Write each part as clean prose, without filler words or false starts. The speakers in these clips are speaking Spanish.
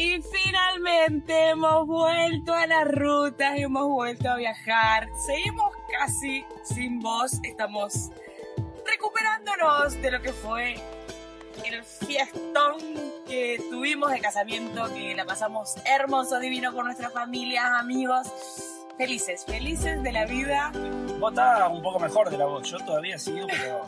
Y finalmente hemos vuelto a las rutas, hemos vuelto a viajar. Seguimos casi sin voz, estamos recuperándonos de lo que fue el fiestón que tuvimos de casamiento, que la pasamos hermoso, divino con nuestras familias, amigos. Felices, felices de la vida. Vos estás un poco mejor de la voz, yo todavía sigo, pero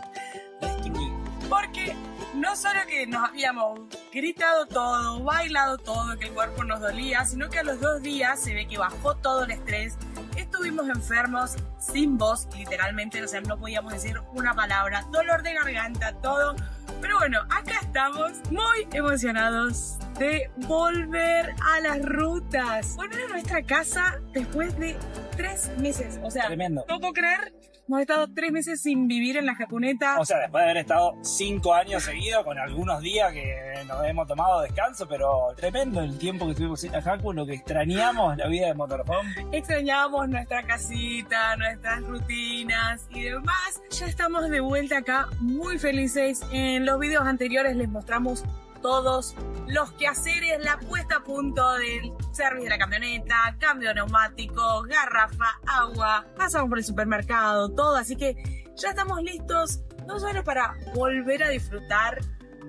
destruido. Porque no solo que nos habíamos gritado todo, bailado todo, que el cuerpo nos dolía, sino que a los 2 días se ve que bajó todo el estrés. Estuvimos enfermos, sin voz, literalmente, o sea, no podíamos decir una palabra, dolor de garganta, todo. Pero bueno, acá estamos muy emocionados de volver a las rutas. Volver a nuestra casa después de 3 meses. O sea, tremendo. No puedo creer, hemos estado 3 meses sin vivir en la Jacuneta. O sea, después de haber estado 5 años seguidos, con algunos días que nos hemos tomado descanso, pero tremendo el tiempo que estuvimos en la Jacu, lo que extrañamos la vida de motorhome. Extrañábamos nuestra casita, nuestras rutinas y demás. Ya estamos de vuelta acá, muy felices. En los videos anteriores les mostramos todos los quehaceres, la puesta a punto del servicio de la camioneta, cambio de neumáticos, garrafa, agua, pasamos por el supermercado, todo, así que ya estamos listos no solo para volver a disfrutar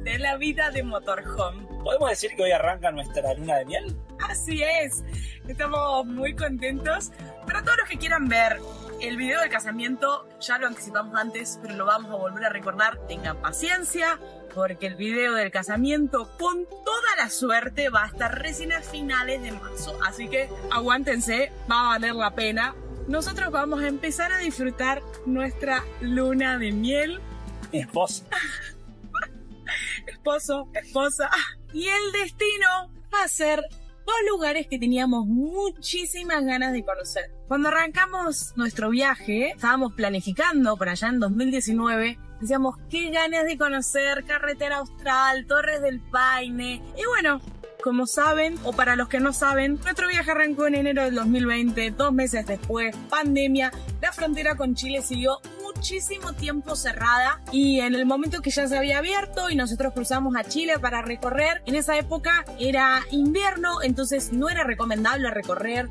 de la vida de motorhome. ¿Podemos decir que hoy arranca nuestra luna de miel? Así es, estamos muy contentos. Para todos los que quieran ver el video del casamiento, ya lo anticipamos antes, pero lo vamos a volver a recordar, tengan paciencia, porque el video del casamiento, con toda la suerte, va a estar recién a finales de marzo. Así que aguántense, va a valer la pena. Nosotros vamos a empezar a disfrutar nuestra luna de miel. Mi esposa. Esposo, esposa. Y el destino va a ser 2 lugares que teníamos muchísimas ganas de conocer. Cuando arrancamos nuestro viaje, estábamos planificando por allá en 2019, decíamos qué ganas de conocer Carretera Austral, Torres del Paine. Y bueno, como saben, o para los que no saben, nuestro viaje arrancó en enero del 2020, 2 meses después, pandemia, la frontera con Chile siguió muchísimo tiempo cerrada y en el momento que ya se había abierto y nosotros cruzamos a Chile para recorrer, en esa época era invierno, entonces no era recomendable recorrer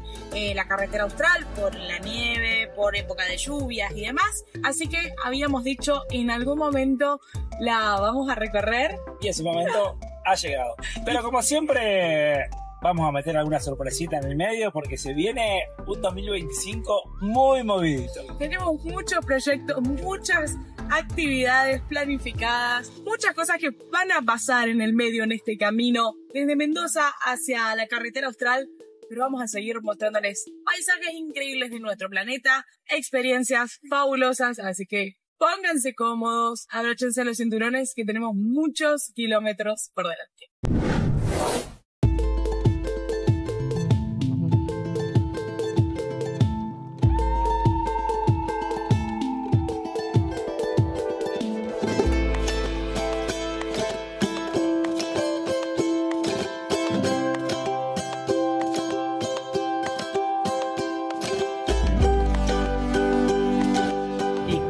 la Carretera Austral por la nieve, por época de lluvias y demás, así que habíamos dicho en algún momento la vamos a recorrer. Y ese momento ha llegado. Pero como siempre, vamos a meter alguna sorpresita en el medio porque se viene un 2025 muy movidito. Tenemos muchos proyectos, muchas actividades planificadas, muchas cosas que van a pasar en el medio en este camino desde Mendoza hacia la Carretera Austral, pero vamos a seguir mostrándoles paisajes increíbles de nuestro planeta, experiencias fabulosas, así que pónganse cómodos, abróchense los cinturones que tenemos muchos kilómetros por delante.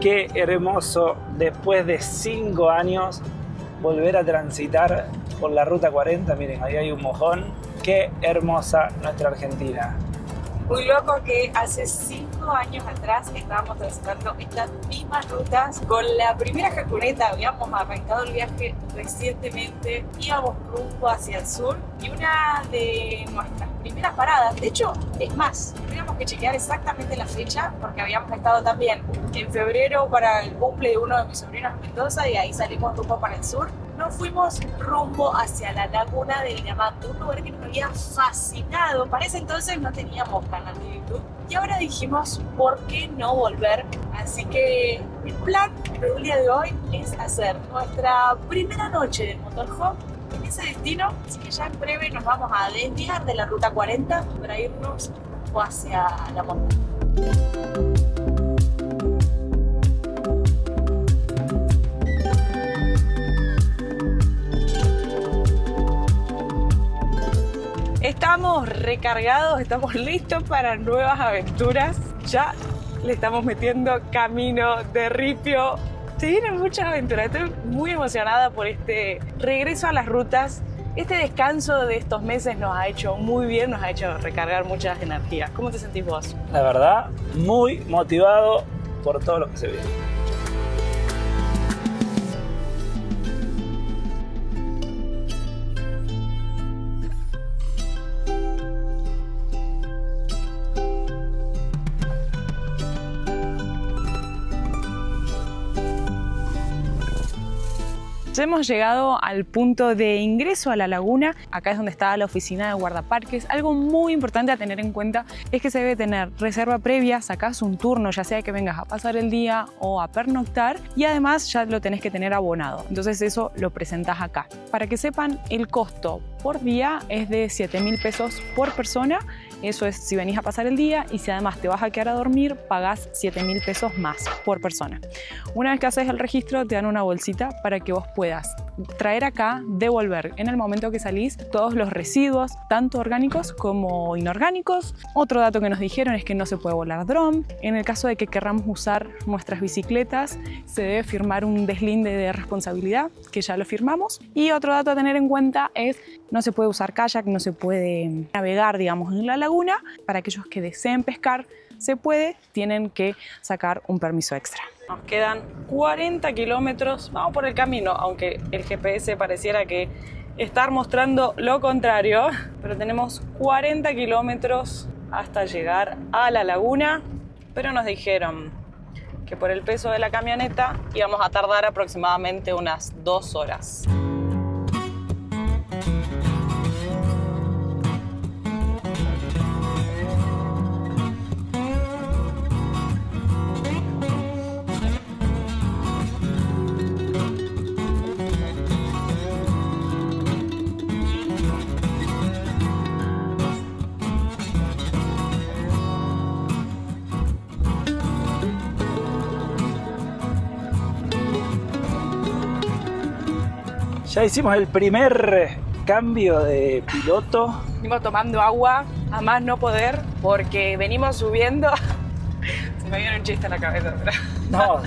Qué hermoso, después de 5 años, volver a transitar por la Ruta 40. Miren, ahí hay un mojón. Qué hermosa nuestra Argentina. Muy loco que hace 5 años atrás estábamos transitando estas mismas rutas con la primera Jacuneta. Habíamos arrancado el viaje recientemente, íbamos rumbo hacia el sur y una de nuestras primeras paradas, de hecho, es más, teníamos que chequear exactamente la fecha porque habíamos estado también en febrero para el cumple de uno de mis sobrinos en Mendoza y ahí salimos rumbo para el sur. Nos fuimos rumbo hacia la laguna del Diamante, un lugar que nos había fascinado. Para ese entonces no teníamos canal de YouTube y ahora dijimos, ¿por qué no volver? Así que el plan del día de hoy es hacer nuestra primera noche de motorhome en ese destino, así que ya en breve nos vamos a desviar de la Ruta 40 para irnos hacia la montaña. Estamos recargados, estamos listos para nuevas aventuras. Ya le estamos metiendo camino de ripio. Se vienen muchas aventuras. Estoy muy emocionada por este regreso a las rutas Este descanso de estos meses nos ha hecho muy bien, nos ha hecho recargar muchas energías. ¿Cómo te sentís vos? La verdad, muy motivado por todo lo que se viene. Ya hemos llegado al punto de ingreso a la laguna. Acá es donde está la oficina de guardaparques. Algo muy importante a tener en cuenta es que se debe tener reserva previa, sacás un turno, ya sea que vengas a pasar el día o a pernoctar, y además ya lo tenés que tener abonado. Entonces eso lo presentás acá. Para que sepan, el costo por día es de 7.000 pesos por persona. Eso es si venís a pasar el día, y si además te vas a quedar a dormir, pagás 7.000 pesos más por persona. Una vez que haces el registro, te dan una bolsita para que vos puedas traer acá, devolver en el momento que salís todos los residuos, tanto orgánicos como inorgánicos. Otro dato que nos dijeron es que no se puede volar dron. En el caso de que querramos usar nuestras bicicletas, se debe firmar un deslinde de responsabilidad, que ya lo firmamos. Y otro dato a tener en cuenta es no se puede usar kayak, no se puede navegar, digamos, en la laguna. Para aquellos que deseen pescar, se puede, tienen que sacar un permiso extra. Nos quedan 40 kilómetros, vamos por el camino, aunque el GPS pareciera que estar mostrando lo contrario, pero tenemos 40 kilómetros hasta llegar a la laguna, pero nos dijeron que por el peso de la camioneta íbamos a tardar aproximadamente unas 2 horas. Ya hicimos el primer cambio de piloto. Venimos tomando agua a más no poder porque venimos subiendo. Se me viene un chiste en la cabeza. Pero... No,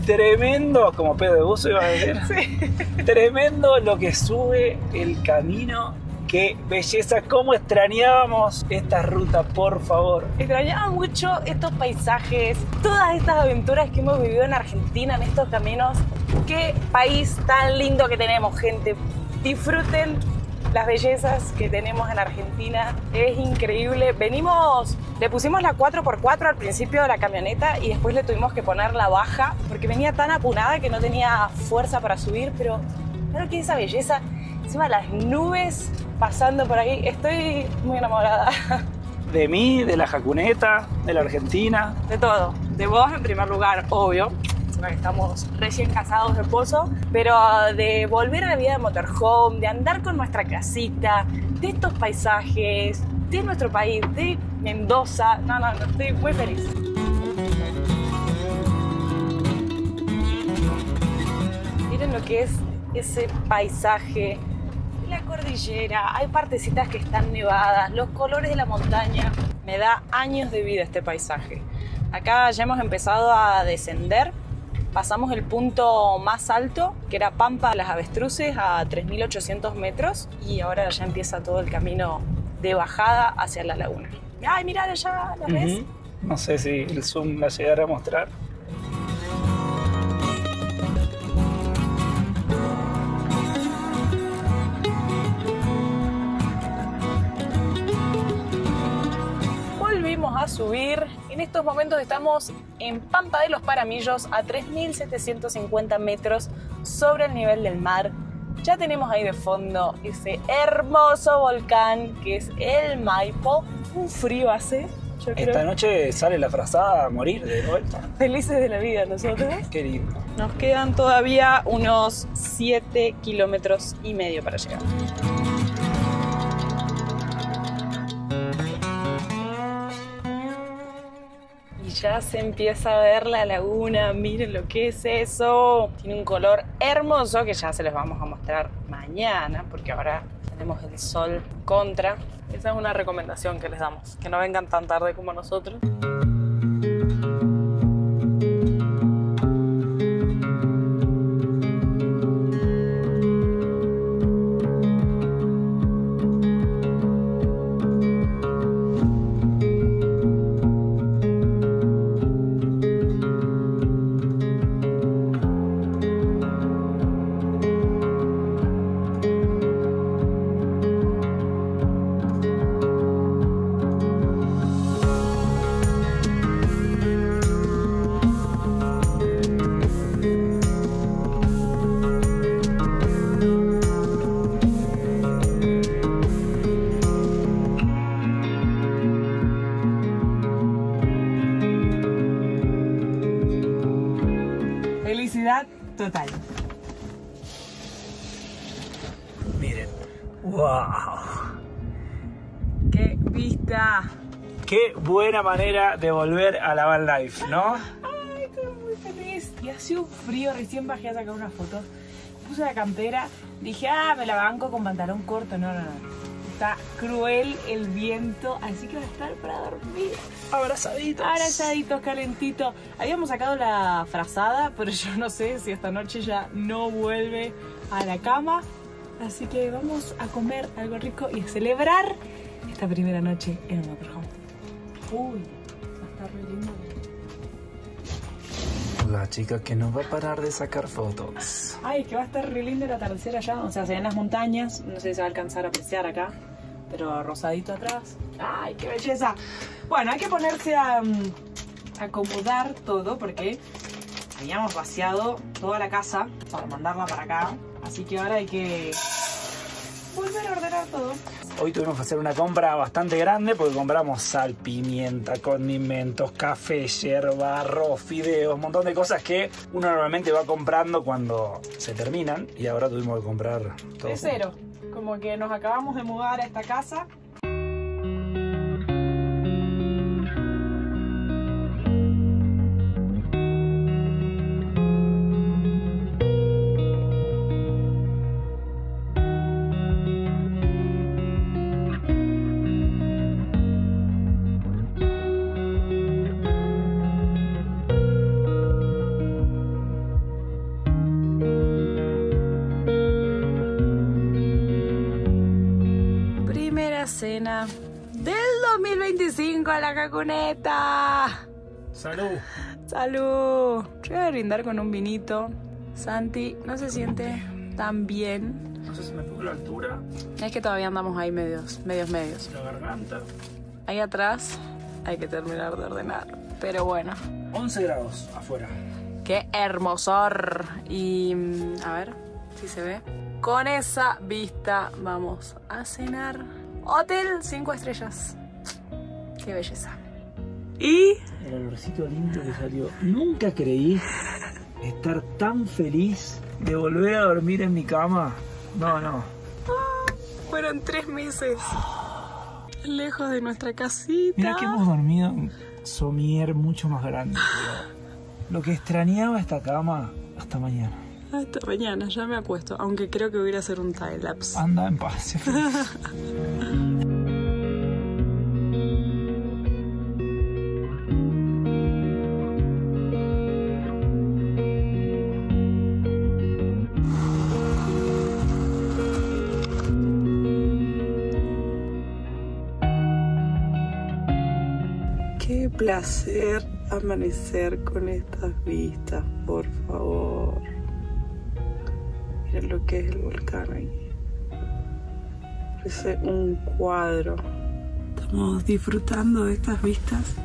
tremendo, como pedo de buzo iba a decir. Sí. Tremendo lo que sube el camino. Qué belleza, cómo extrañábamos esta ruta, por favor. Extrañaba mucho estos paisajes, todas estas aventuras que hemos vivido en Argentina, en estos caminos. Qué país tan lindo que tenemos, gente. Disfruten las bellezas que tenemos en Argentina. Es increíble. Le pusimos la 4x4 al principio de la camioneta y después le tuvimos que poner la baja porque venía tan apurada que no tenía fuerza para subir, pero claro que esa belleza, encima las nubes pasando por ahí, estoy muy enamorada. De mí, de la jacuneta, de la Argentina. De todo, de vos en primer lugar, obvio. Que estamos recién casados de pozo, pero de volver a la vida de motorhome, de andar con nuestra casita, de estos paisajes, de nuestro país, de Mendoza. No, estoy muy feliz. Miren lo que es ese paisaje, la cordillera, hay partecitas que están nevadas, los colores de la montaña. Me da años de vida este paisaje. Acá ya hemos empezado a descender. Pasamos el punto más alto, que era Pampa de las Avestruces, a 3.800 metros, y ahora ya empieza todo el camino de bajada hacia la laguna. ¡Ay, mirá allá! ¿La ves? No sé si el zoom la llegará a mostrar. A subir. En estos momentos estamos en Pampa de los Paramillos a 3.750 metros sobre el nivel del mar. Ya tenemos ahí de fondo ese hermoso volcán que es el Maipo. Un frío hace. Esta noche sale la frazada a morir de vuelta. Felices de la vida nosotros. Qué lindo. Nos quedan todavía unos 7,5 kilómetros para llegar. Ya se empieza a ver la laguna, miren lo que es eso. Tiene un color hermoso que ya se les vamos a mostrar mañana porque ahora tenemos el sol contra. Esa es una recomendación que les damos, que no vengan tan tarde como nosotros. total. Miren. ¡Wow! ¡Qué vista! Qué buena manera de volver a la van life, ¿no? Ay, estoy muy feliz. Y hace un frío, recién bajé a sacar unas fotos. Puse la campera, dije, me la banco con pantalón corto. No. Está cruel el viento, así que va a estar para dormir. Abrazaditos. Abrazaditos, calentitos. Habíamos sacado la frazada, pero yo no sé si esta noche ya no vuelve a la cama. Así que vamos a comer algo rico y a celebrar esta primera noche en el motorhome. Uy, va a estar re lindo. La chica que no va a parar de sacar fotos. Ay, es que va a estar re lindo el atardecer allá. O sea, se ven las montañas. No sé si se va a alcanzar a apreciar acá. Pero rosadito atrás. ¡Ay, qué belleza! Bueno, hay que ponerse a acomodar todo porque habíamos vaciado toda la casa para mandarla para acá. Así que ahora hay que volver a ordenar todo. Hoy tuvimos que hacer una compra bastante grande porque compramos sal, pimienta, condimentos, café, yerba, arroz, fideos, un montón de cosas que uno normalmente va comprando cuando se terminan y ahora tuvimos que comprar todo. De cero, como que nos acabamos de mudar a esta casa. Cena del 2025 a la Cacuneta. ¡Salud! ¡Salud! Yo voy a brindar con un vinito. Santi no se siente tan bien. No sé si me pongo la altura. Es que todavía andamos ahí medios. La garganta. Ahí atrás hay que terminar de ordenar. Pero bueno. 11 grados afuera. ¡Qué hermosor! Y a ver si se ve. Con esa vista vamos a cenar. Hotel 5 estrellas. Qué belleza. Y el olorcito lindo que salió. Nunca creí estar tan feliz de volver a dormir en mi cama. No. Fueron 3 meses lejos de nuestra casita. Mira que hemos dormido en somier mucho más grande. Pero lo que extrañaba esta cama, hasta mañana. Hasta mañana, ya me acuesto. Aunque creo que voy a hacer un time lapse. Anda en paz. Sé feliz. Qué placer amanecer con estas vistas, por favor. Miren lo que es el volcán ahí. Parece un cuadro. Estamos disfrutando de estas vistas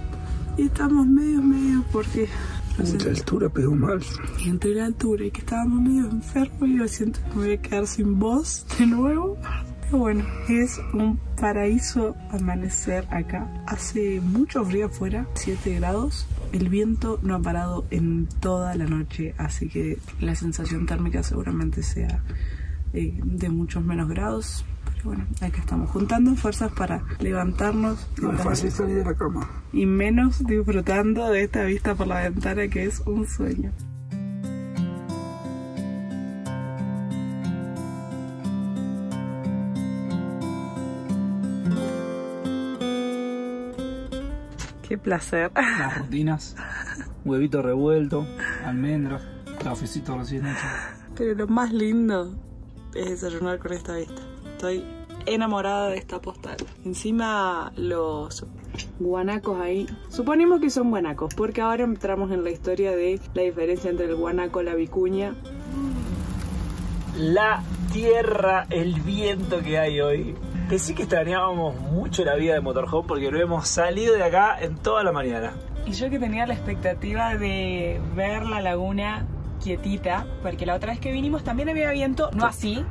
y estamos medio porque... Mucha altura pegó mal. Y entre la altura y que estábamos medio enfermos, yo siento que me voy a quedar sin voz de nuevo. Pero bueno, es un paraíso amanecer acá. Hace mucho frío afuera, 7 grados. El viento no ha parado en toda la noche, así que la sensación térmica seguramente sea de muchos menos grados. Pero bueno, aquí estamos juntando fuerzas para levantarnos. No es fácil salir de la cama. Y menos disfrutando de esta vista por la ventana que es un sueño. Qué placer. Las rutinas, huevito revuelto, almendras, cafecito recién hecho. Pero lo más lindo es desayunar con esta vista. Estoy enamorada de esta postal. Encima los guanacos ahí. Suponemos que son guanacos, porque ahora entramos en la historia de la diferencia entre el guanaco y la vicuña. La tierra, el viento que hay hoy. Que sí que extrañábamos mucho la vida de motorhome porque no hemos salido de acá en toda la mañana. Y yo que tenía la expectativa de ver la laguna quietita, porque la otra vez que vinimos también había viento, no así,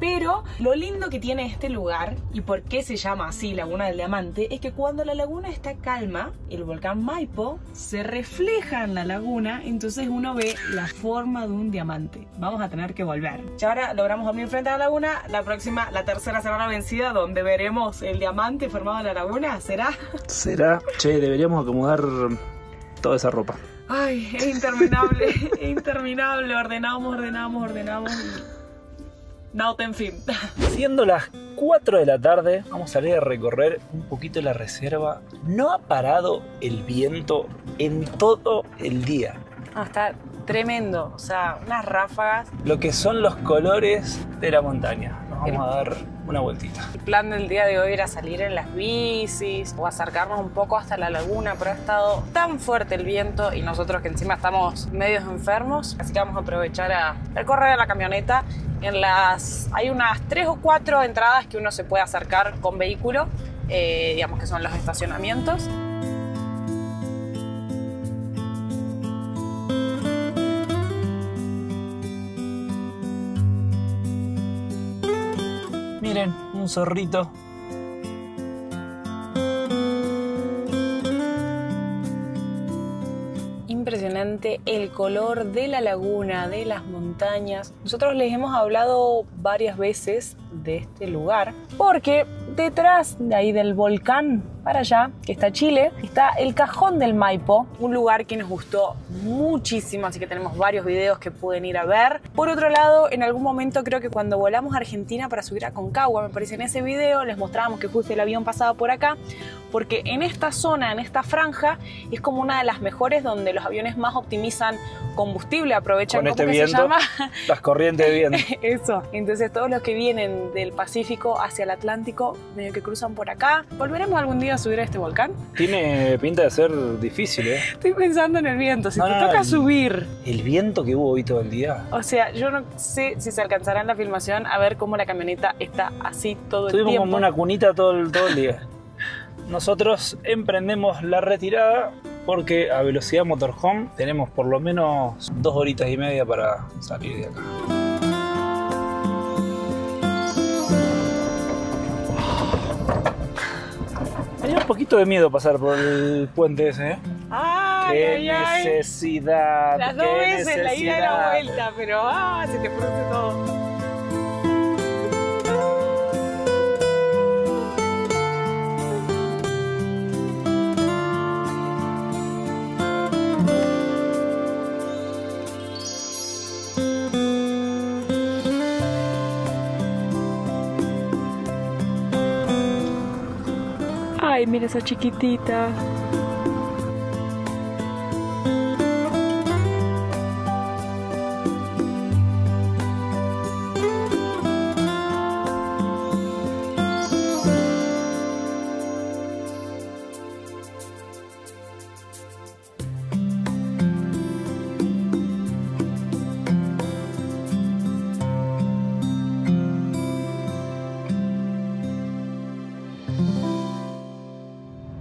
Pero lo lindo que tiene este lugar y por qué se llama así Laguna del Diamante es que cuando la laguna está calma, el volcán Maipo se refleja en la laguna, entonces uno ve la forma de un diamante. Vamos a tener que volver. Ya ahora logramos dormir frente a la laguna. La próxima, la tercera semana vencida, donde veremos el diamante formado en la laguna, ¿será? ¿Será? Che, deberíamos acomodar toda esa ropa. Ay, es interminable, es interminable. Ordenamos. No ten fin. Siendo las 4 de la tarde, vamos a salir a recorrer un poquito la reserva. No ha parado el viento en todo el día. No, está tremendo, o sea, unas ráfagas. Lo que son los colores de la montaña. Nos vamos a dar una vueltita. El plan del día de hoy era salir en las bicis o acercarnos un poco hasta la laguna, pero ha estado tan fuerte el viento y nosotros que encima estamos medios enfermos, así que vamos a aprovechar a recorrer la camioneta. Hay unas 3 o 4 entradas que uno se puede acercar con vehículo, digamos que son los estacionamientos. Miren, un zorrito. Impresionante el color de la laguna, de las montañas. Nosotros les hemos hablado varias veces de este lugar porque detrás de ahí del volcán para allá, que está Chile, está el Cajón del Maipo, un lugar que nos gustó muchísimo, así que tenemos varios videos que pueden ir a ver. Por otro lado, en algún momento creo que cuando volamos a Argentina para subir a Concagua, me parece en ese video les mostrábamos que justo el avión pasaba por acá, porque en esta zona, en esta franja, es como una de las mejores donde los aviones más optimizan combustible, aprovechan con este ¿cómo que viento, se llama? Las corrientes de viento. Eso, entonces todos los que vienen del Pacífico hacia el Atlántico, medio que cruzan por acá. ¿Volveremos algún día a subir a este volcán? Tiene pinta de ser difícil, ¿eh? Estoy pensando en el viento, si te toca subir. El viento que hubo hoy todo el día. O sea, yo no sé si se alcanzará en la filmación a ver cómo la camioneta está así todo el tiempo. Estuvimos como una cunita todo el día. Nosotros emprendemos la retirada porque a velocidad motorhome tenemos por lo menos 2 horitas y media para salir de acá. Tenía un poquito de miedo pasar por el puente ese, ¿eh? ¡Ay, ¡Qué necesidad! Las 2 veces, la ida y la vuelta, pero se te produce todo. Ay, mira esa chiquitita.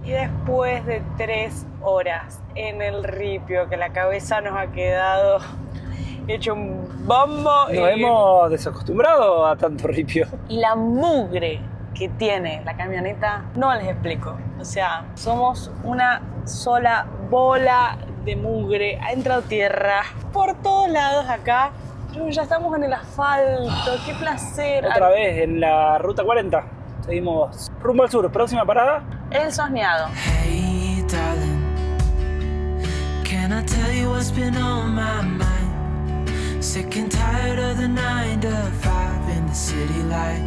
Después de 3 horas en el ripio, que la cabeza nos ha quedado hecho un bombo. Nos hemos desacostumbrado a tanto ripio. Y la mugre que tiene la camioneta, no les explico. O sea, somos una sola bola de mugre. Ha entrado tierra por todos lados acá. Pero ya estamos en el asfalto. ¡Qué placer! Otra vez en la ruta 40. Seguimos rumbo al sur. Próxima parada, El Sosneado. Hey, darling, can I tell you what's been on my mind? Sick and tired of the 9 to 5 in the city light.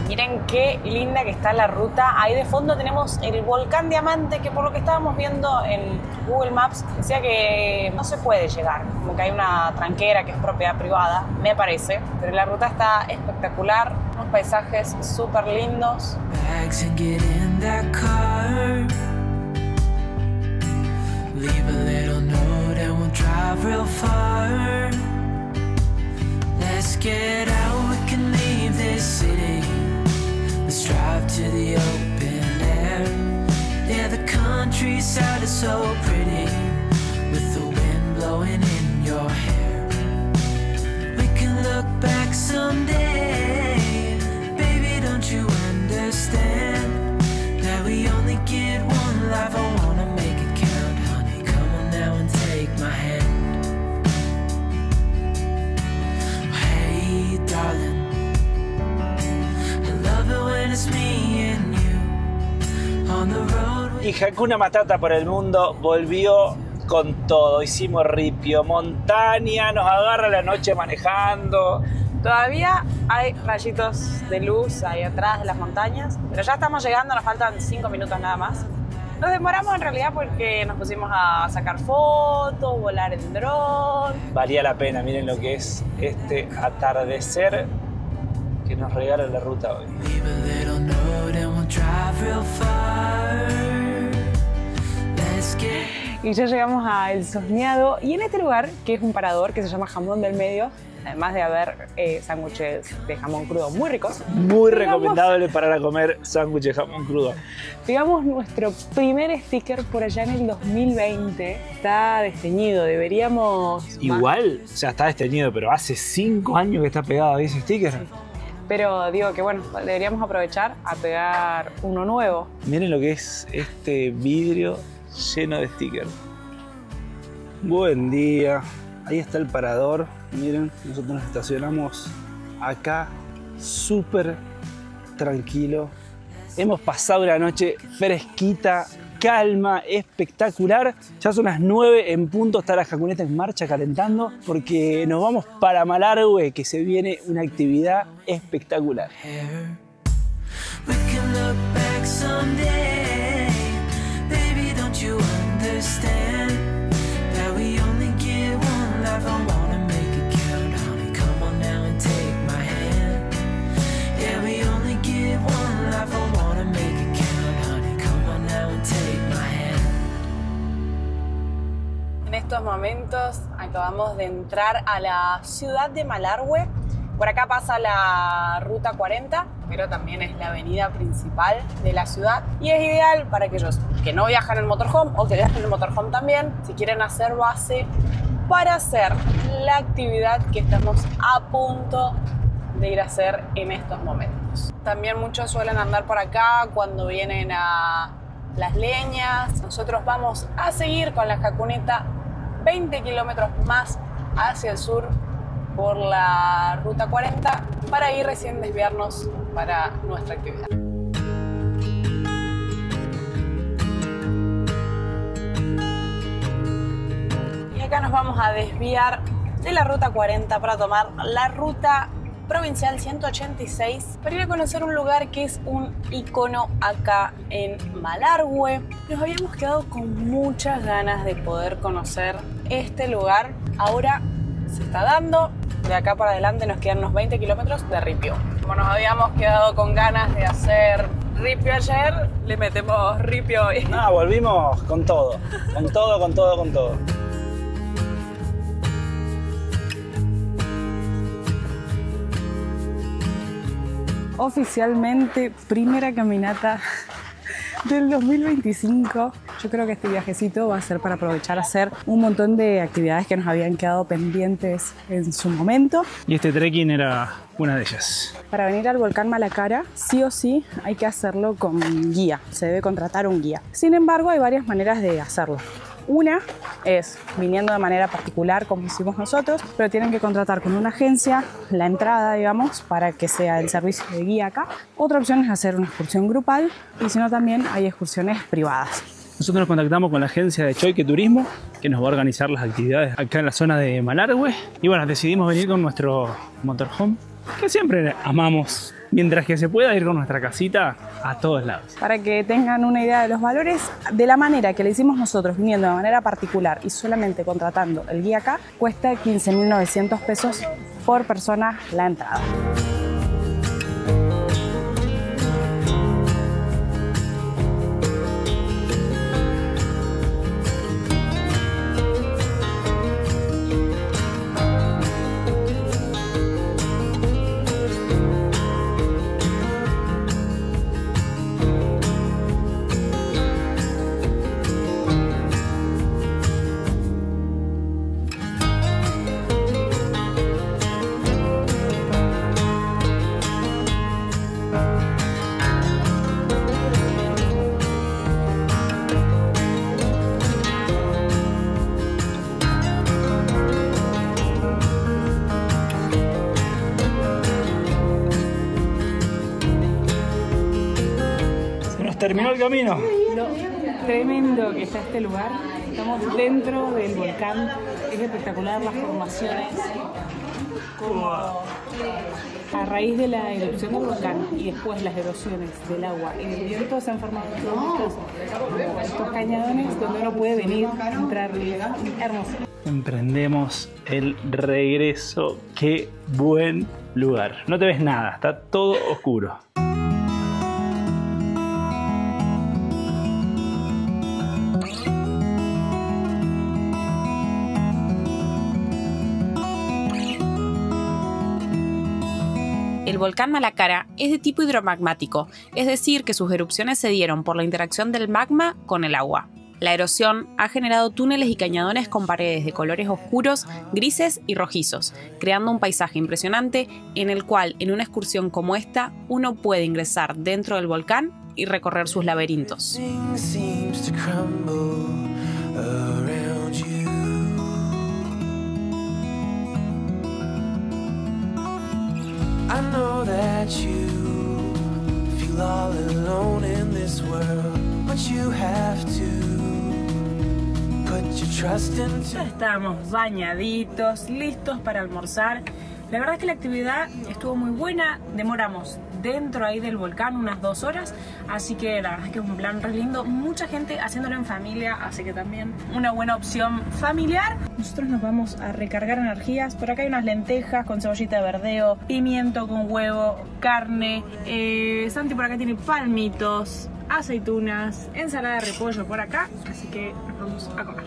Miren qué linda que está la ruta. Ahí de fondo tenemos el volcán Diamante, que por lo que estábamos viendo en Google Maps decía que no se puede llegar, como que hay una tranquera que es propiedad privada, me parece. Pero la ruta está espectacular, unos paisajes súper lindos. Bags and get in that car. Leave a little note and we'll drive real far. Let's get out, we can leave this city. Let's drive to the open air. Yeah, the countryside is so pretty, with the wind blowing in your hair. We can look back, someday. Baby, don't you understand that we only get one life? I wanna make it count, honey. Come on now and take my hand. Hey, darling, I love it when it's me and you on the road. Y Hakuna Matata por el mundo volvió con todo. Hicimos ripio, montaña, nos agarra la noche manejando. Todavía hay rayitos de luz ahí atrás de las montañas, pero ya estamos llegando, nos faltan 5 minutos nada más. Nos demoramos en realidad porque nos pusimos a sacar fotos, volar en dron. Valía la pena, miren lo que es este atardecer que nos regala la ruta hoy. Leave a little note and we'll drive real far. Let's get. Y ya llegamos a El Soñado y en este lugar, que es un parador que se llama Jamón del Medio, además de haber sándwiches de jamón crudo muy ricos. Muy recomendable parar a comer sándwiches de jamón crudo. Digamos, nuestro primer sticker por allá en el 2020 está desteñido, deberíamos... Igual, o sea, está desteñido, pero hace 5 años que está pegado ahí ese sticker. Sí. Pero digo que bueno, deberíamos aprovechar a pegar uno nuevo. Miren lo que es este vidrio lleno de stickers. Buen día. Ahí está el parador. Miren, nosotros nos estacionamos acá súper tranquilo. Hemos pasado una noche fresquita, calma, espectacular. Ya son las 9 en punto, está la Jacuneta en marcha calentando porque nos vamos para Malargüe, que se viene una actividad espectacular. We can look back someday. Baby, don't you understand that we only get one life? I wanna make it count, honey. Come on now and take my hand. Yeah, we only get one life. I wanna make it count, honey. Come on now and take my hand. En estos momentos acabamos de entrar a la ciudad de Malargüe. Por acá pasa la ruta 40, pero también es la avenida principal de la ciudad y es ideal para aquellos que no viajan en motorhome o que viajan en motorhome también, si quieren hacer base para hacer la actividad que estamos a punto de ir a hacer en estos momentos. También muchos suelen andar por acá cuando vienen a Las Leñas. Nosotros vamos a seguir con la Jacuneta 20 kilómetros más hacia el sur por la ruta 40 para ir recién desviarnos para nuestra actividad. Y acá nos vamos a desviar de la ruta 40 para tomar la ruta provincial 186 para ir a conocer un lugar que es un icono acá en Malargüe. Nos habíamos quedado con muchas ganas de poder conocer este lugar. Ahora se está dando. De acá para adelante nos quedan unos 20 kilómetros de ripio. Como nos habíamos quedado con ganas de hacer ripio ayer, le metemos ripio hoy. No, volvimos con todo. Con todo, con todo, con todo. Oficialmente, primera caminata del 2025. Yo creo que este viajecito va a ser para aprovechar a hacer un montón de actividades que nos habían quedado pendientes en su momento. Y este trekking era una de ellas. Para venir al volcán Malacara, sí o sí hay que hacerlo con guía. Se debe contratar un guía. Sin embargo, hay varias maneras de hacerlo. Una es viniendo de manera particular, como hicimos nosotros, pero tienen que contratar con una agencia la entrada, digamos, para que sea el servicio de guía acá. Otra opción es hacer una excursión grupal y si no también hay excursiones privadas. Nosotros nos contactamos con la agencia de Choique Turismo, que nos va a organizar las actividades acá en la zona de Malargüe. Y bueno, decidimos venir con nuestro motorhome, que siempre amamos, mientras que se pueda ir con nuestra casita a todos lados. Para que tengan una idea de los valores, de la manera que le hicimos nosotros, viniendo de manera particular y solamente contratando el guía acá, cuesta 15.900 pesos por persona la entrada. terminó el camino. Lo tremendo que está este lugar. Estamos dentro del volcán. Es espectacular las formaciones. Como a raíz de la erupción del volcán y después las erosiones del agua y del viento se han formado todos estos cañadones donde uno puede venir, entrar, hermoso. Emprendemos el regreso. Qué buen lugar. No te ves nada, está todo oscuro. El volcán Malacara es de tipo hidromagmático, es decir, que sus erupciones se dieron por la interacción del magma con el agua. La erosión ha generado túneles y cañadones con paredes de colores oscuros, grises y rojizos, creando un paisaje impresionante en el cual, en una excursión como esta, uno puede ingresar dentro del volcán y recorrer sus laberintos. I know that you feel all alone in this world, but you have to put your trust into. Ya estamos bañaditos, listos para almorzar. La verdad es que la actividad estuvo muy buena. Demoramos dentro ahí del volcán unas 2 horas, así que la verdad es que es un plan re lindo. Mucha gente haciéndolo en familia, así que también una buena opción familiar. Nosotros nos vamos a recargar energías. Por acá hay unas lentejas con cebollita de verdeo, pimiento con huevo, carne. Santi por acá tiene palmitos, aceitunas, ensalada de repollo por acá, así que nos vamos a comer.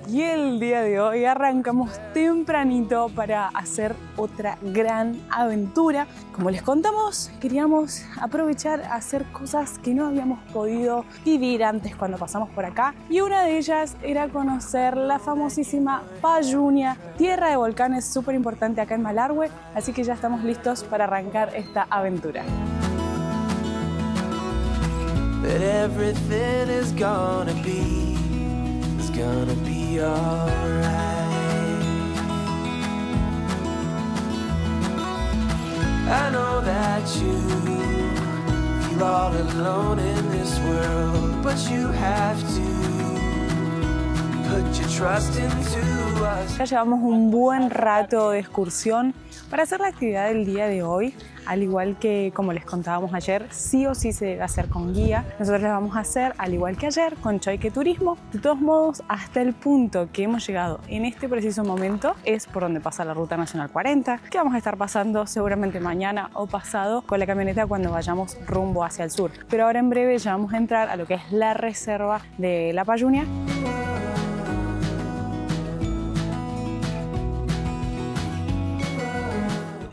Y el día de hoy arrancamos tempranito para hacer otra gran aventura. Como les contamos, queríamos aprovechar a hacer cosas que no habíamos podido vivir antes cuando pasamos por acá. Y una de ellas era conocer la famosísima Payunia, tierra de volcanes súper importante acá en Malargüe. Así que ya estamos listos para arrancar esta aventura. That everything is gonna be alright. I know that you feel all alone in this world, but you have to put your trust into us. Ya llevamos un buen rato de excursión para hacer la actividad del día de hoy. Al igual que como les contábamos ayer, sí o sí se debe hacer con guía. Nosotros la vamos a hacer al igual que ayer con Choique Turismo. De todos modos, hasta el punto que hemos llegado en este preciso momento es por donde pasa la Ruta Nacional 40, que vamos a estar pasando seguramente mañana o pasado con la camioneta cuando vayamos rumbo hacia el sur. Pero ahora en breve ya vamos a entrar a lo que es la reserva de la Payunia.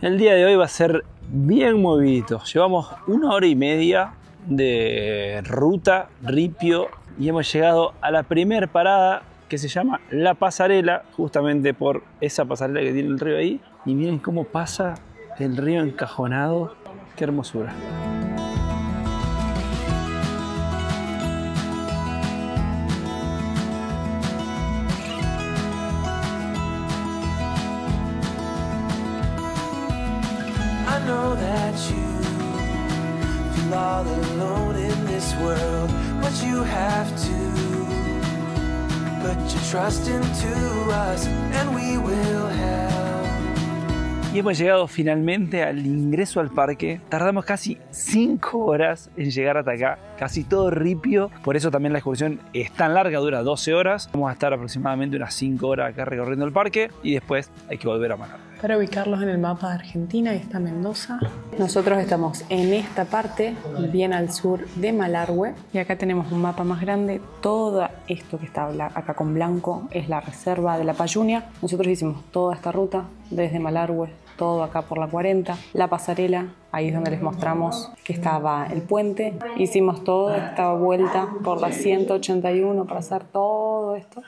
El día de hoy va a ser bien movidito. Llevamos 1 hora y media de ruta, ripio, y hemos llegado a la primera parada que se llama La Pasarela, justamente por esa pasarela que tiene el río ahí. Y miren cómo pasa el río encajonado. Qué hermosura. I know that you feel all alone in this world, but you have to put your trust into us, and we will help. Y hemos llegado finalmente al ingreso al parque. Tardamos casi 5 horas en llegar hasta acá, casi todo ripio. Por eso también la excursión es tan larga, dura 12 horas. Vamos a estar aproximadamente unas 5 horas acá recorriendo el parque y después hay que volver a Malargüe. Para ubicarlos en el mapa de Argentina, ahí está Mendoza. Nosotros estamos en esta parte, bien al sur de Malargüe. Y acá tenemos un mapa más grande. Todo esto que está acá con blanco es la reserva de la Payunia. Nosotros hicimos toda esta ruta desde Malargüe, todo acá por la 40. La pasarela, ahí es donde les mostramos que estaba el puente. Hicimos toda esta vuelta por la 181 para hacer todo esto.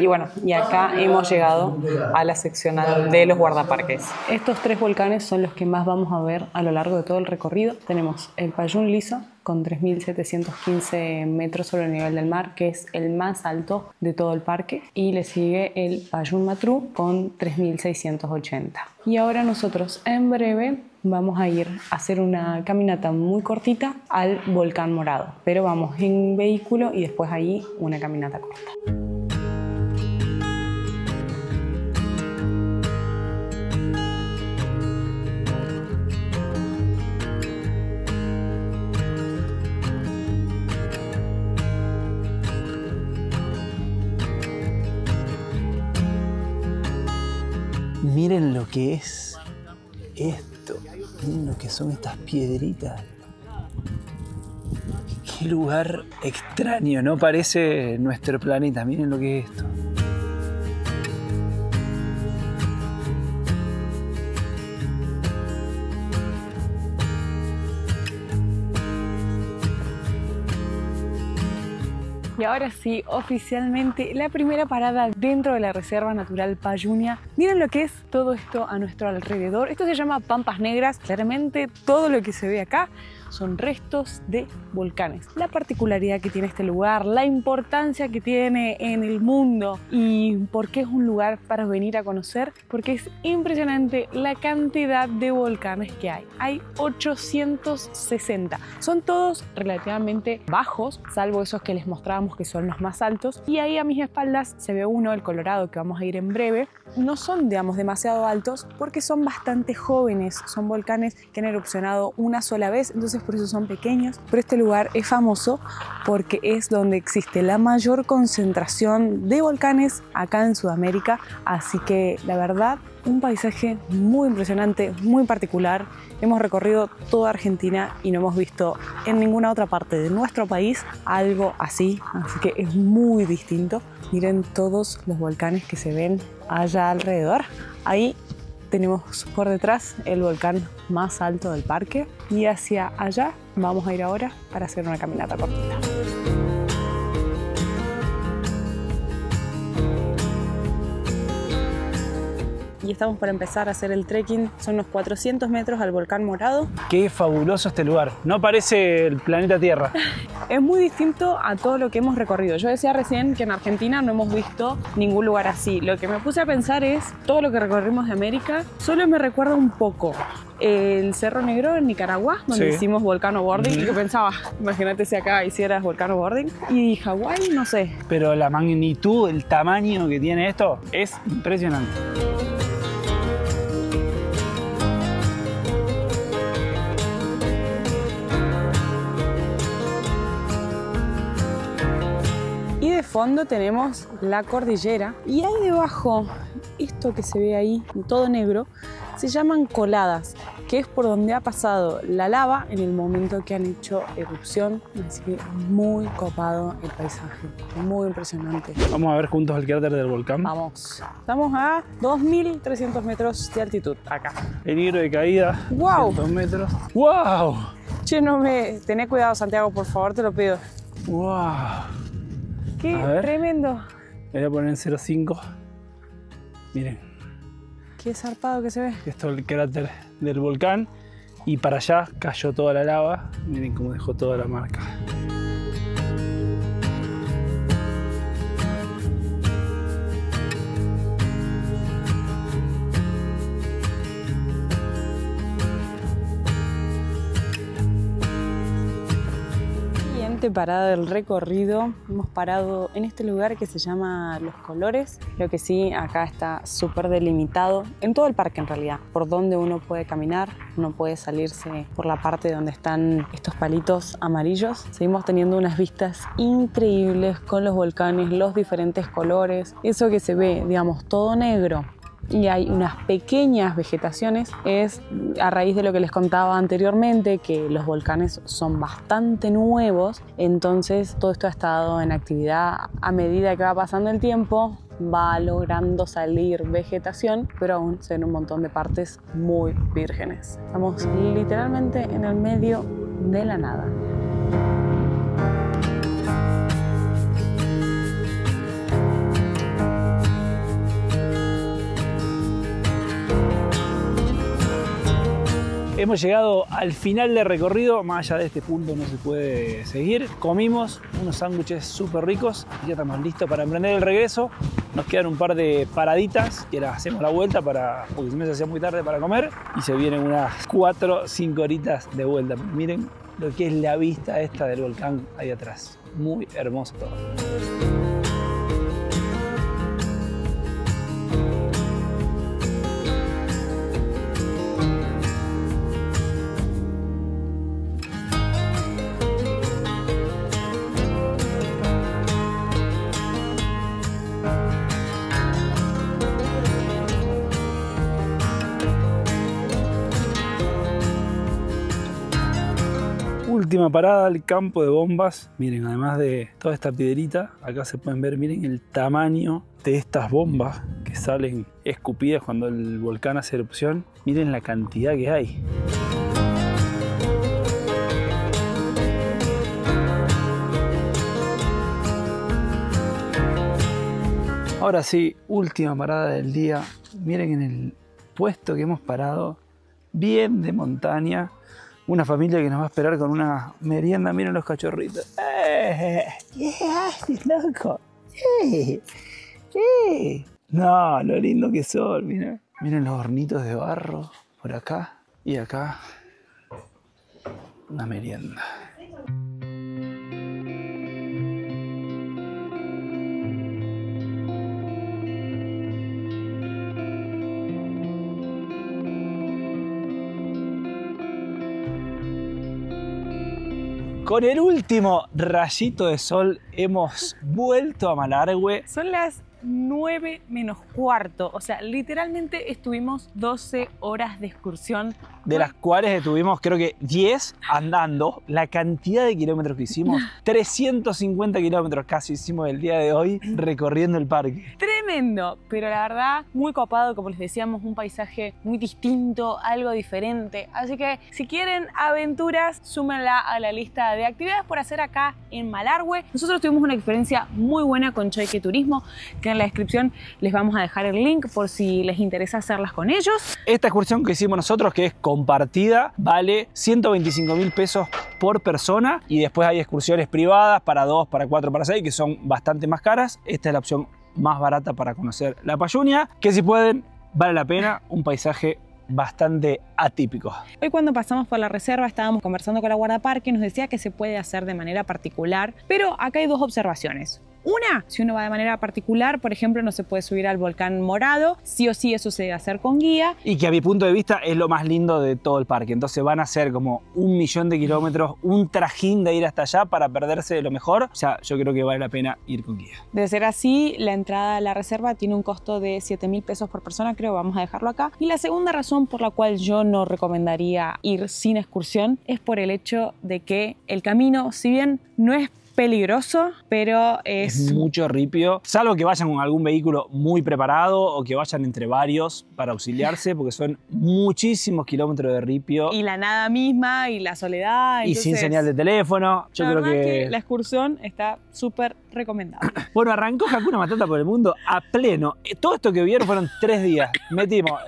Y bueno, y acá hemos llegado a la seccional de los guardaparques. Estos 3 volcanes son los que más vamos a ver a lo largo de todo el recorrido. Tenemos el Payún Liso con 3.715 metros sobre el nivel del mar, que es el más alto de todo el parque. Y le sigue el Payún Matru con 3.680. Y ahora nosotros en breve vamos a ir a hacer una caminata muy cortita al volcán morado. Pero vamos en vehículo y después ahí una caminata corta. Miren lo que es esto. Miren lo que son estas piedritas. Qué lugar extraño, no parece nuestro planeta. Miren lo que es esto. Y ahora sí, oficialmente, la primera parada dentro de la Reserva Natural Payunia. Miren lo que es todo esto a nuestro alrededor. Esto se llama Pampas Negras. Claramente todo lo que se ve acá son restos de volcanes. La particularidad que tiene este lugar, la importancia que tiene en el mundo y por qué es un lugar para venir a conocer, porque es impresionante la cantidad de volcanes que hay. Hay 860. Son todos relativamente bajos, salvo esos que les mostrábamos que son los más altos. Y ahí a mis espaldas se ve uno, el Colorado, que vamos a ir en breve. No son, digamos, demasiado altos porque son bastante jóvenes. Son volcanes que han erupcionado una sola vez, entonces por eso son pequeños. Pero este lugar es famoso porque es donde existe la mayor concentración de volcanes acá en Sudamérica. Así que la verdad, un paisaje muy impresionante, muy particular. Hemos recorrido toda Argentina y no hemos visto en ninguna otra parte de nuestro país algo así. Así que es muy distinto. Miren todos los volcanes que se ven allá alrededor. Ahí tenemos por detrás el volcán más alto del parque y hacia allá vamos a ir ahora para hacer una caminata cortita. Y estamos para empezar a hacer el trekking. Son unos 400 metros al volcán morado. Qué fabuloso este lugar. No parece el planeta Tierra. Es muy distinto a todo lo que hemos recorrido. Yo decía recién que en Argentina no hemos visto ningún lugar así. Lo que me puse a pensar es todo lo que recorrimos de América. Solo me recuerda un poco el Cerro Negro en Nicaragua, donde hicimos volcano boarding. Y yo pensaba, imagínate si acá hicieras volcano boarding. Y Hawái, no sé. Pero la magnitud, el tamaño que tiene esto es impresionante. Y de fondo tenemos la cordillera y ahí debajo, esto que se ve ahí, todo negro, se llaman coladas, que es por donde ha pasado la lava en el momento que han hecho erupción. Así que muy copado el paisaje, muy impresionante. Vamos a ver juntos el cráter del volcán. Vamos, estamos a 2.300 metros de altitud acá. Peligro de caída, ¡Wow! 100 metros. ¡Wow! Che, tené cuidado, Santiago, por favor, te lo pido. ¡Wow! ¡Qué tremendo! Le voy a poner en 0,5. Miren. Qué zarpado que se ve. Esto es el cráter del volcán. Y para allá cayó toda la lava. Miren cómo dejó toda la marca. Parada del recorrido, hemos parado en este lugar que se llama Los Colores. Lo que sí, acá está súper delimitado en todo el parque en realidad, por donde uno puede caminar, uno puede salirse por la parte donde están estos palitos amarillos. Seguimos teniendo unas vistas increíbles con los volcanes, los diferentes colores, eso que se ve, digamos, todo negro. Y hay unas pequeñas vegetaciones, es a raíz de lo que les contaba anteriormente, que los volcanes son bastante nuevos, entonces todo esto ha estado en actividad. A medida que va pasando el tiempo va logrando salir vegetación, pero aún se ven un montón de partes muy vírgenes. Estamos literalmente en el medio de la nada. hemos llegado al final del recorrido. Más allá de este punto no se puede seguir. Comimos unos sándwiches súper ricos y ya estamos listos para emprender el regreso. Nos quedan un par de paraditas y ahora hacemos la vuelta porque si no se hacía muy tarde para comer y se vienen unas 4 o 5 horitas de vuelta. Miren lo que es la vista esta del volcán ahí atrás. Muy hermoso todo. Última parada, el campo de bombas. Miren, además de toda esta piedrita, acá se pueden ver, miren el tamaño de estas bombas que salen escupidas cuando el volcán hace erupción. Miren la cantidad que hay. Ahora sí, última parada del día. Miren en el puesto que hemos parado, bien de montaña. Una familia que nos va a esperar con una merienda. Miren los cachorritos. ¿Qué haces, loco? No, lo lindo que son, miren. Miren los hornitos de barro por acá y acá. Una merienda. Con el último rayito de sol hemos vuelto a Malargüe. Son las 9 menos cuarto, o sea, literalmente estuvimos 12 horas de excursión. De las cuales estuvimos creo que 10 andando. La cantidad de kilómetros que hicimos, 350 kilómetros casi hicimos el día de hoy recorriendo el parque. Tremendo, pero la verdad muy copado, como les decíamos, un paisaje muy distinto, algo diferente. Así que si quieren aventuras, súmenla a la lista de actividades por hacer acá en Malargüe. Nosotros tuvimos una experiencia muy buena con Choique Turismo, que en la descripción les vamos a dejar el link por si les interesa hacerlas con ellos. Esta excursión que hicimos nosotros, que es compartida, vale 125.000 pesos por persona y después hay excursiones privadas para 2, para 4, para 6 que son bastante más caras. Esta es la opción más barata para conocer la Payunia, que si pueden, vale la pena, un paisaje bastante atípico. Hoy cuando pasamos por la reserva estábamos conversando con la guardaparque y nos decía que se puede hacer de manera particular, pero acá hay dos observaciones. Una, si uno va de manera particular, por ejemplo, no se puede subir al volcán Morado, sí o sí eso se debe hacer con guía. Y que a mi punto de vista es lo más lindo de todo el parque. Entonces van a ser como 1.000.000 de kilómetros, un trajín de ir hasta allá para perderse de lo mejor. O sea, yo creo que vale la pena ir con guía. De ser así, la entrada a la reserva tiene un costo de 7.000 pesos por persona, creo, vamos a dejarlo acá. Y la segunda razón por la cual yo no recomendaría ir sin excursión es por el hecho de que el camino, si bien no es peligroso, pero es mucho ripio, salvo que vayan con algún vehículo muy preparado o que vayan entre varios para auxiliarse, porque son muchísimos kilómetros de ripio. Y la nada misma y la soledad. Y sin señal de teléfono. Yo creo que la excursión está súper recomendable. Bueno, arrancó Hakuna Matata por el mundo a pleno. Todo esto que vieron fueron 3 días. Metimos...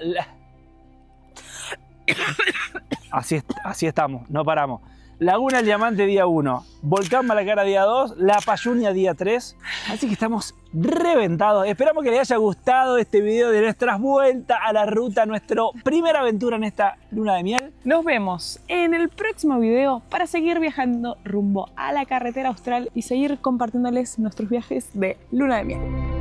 Así estamos, no paramos. Laguna del Diamante día 1, Volcán Malacara día 2, La Payunia día 3. Así que estamos reventados. Esperamos que les haya gustado este video de nuestras vueltas a la ruta, nuestra primera aventura en esta luna de miel. Nos vemos en el próximo video para seguir viajando rumbo a la carretera austral y seguir compartiéndoles nuestros viajes de luna de miel.